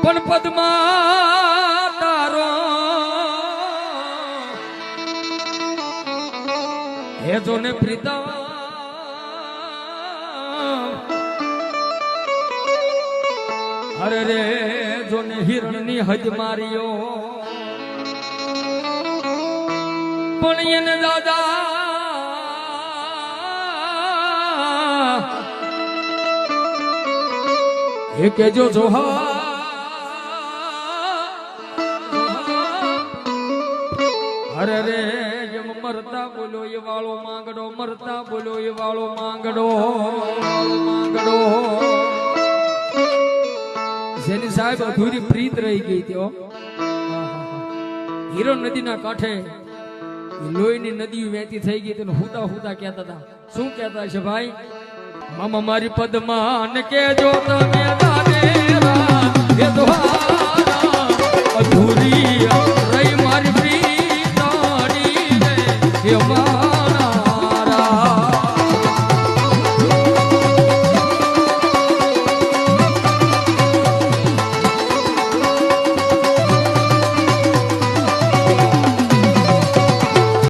પણ પદમાં તારો હે જો ને પ્રીતમ અરે રે જો ને હિરણની હદ માર્યો પણ એને દાદા એ કેજો જોહા અરે રે એમ મરતા બોલો એ વાળો માંગડો મરતા બોલો એ વાળો માંગડો જેની સાહેબ અધૂરી પ્રીત રહી ગઈ ત્યો હિરણ નદીના કાંઠે લોહીની નદી વહેતી થઈ ગઈ તેને હુતા હુતા કહેતા હતા શું કહેતા છે ભાઈ મામા મારી પદમાં કેજો તમે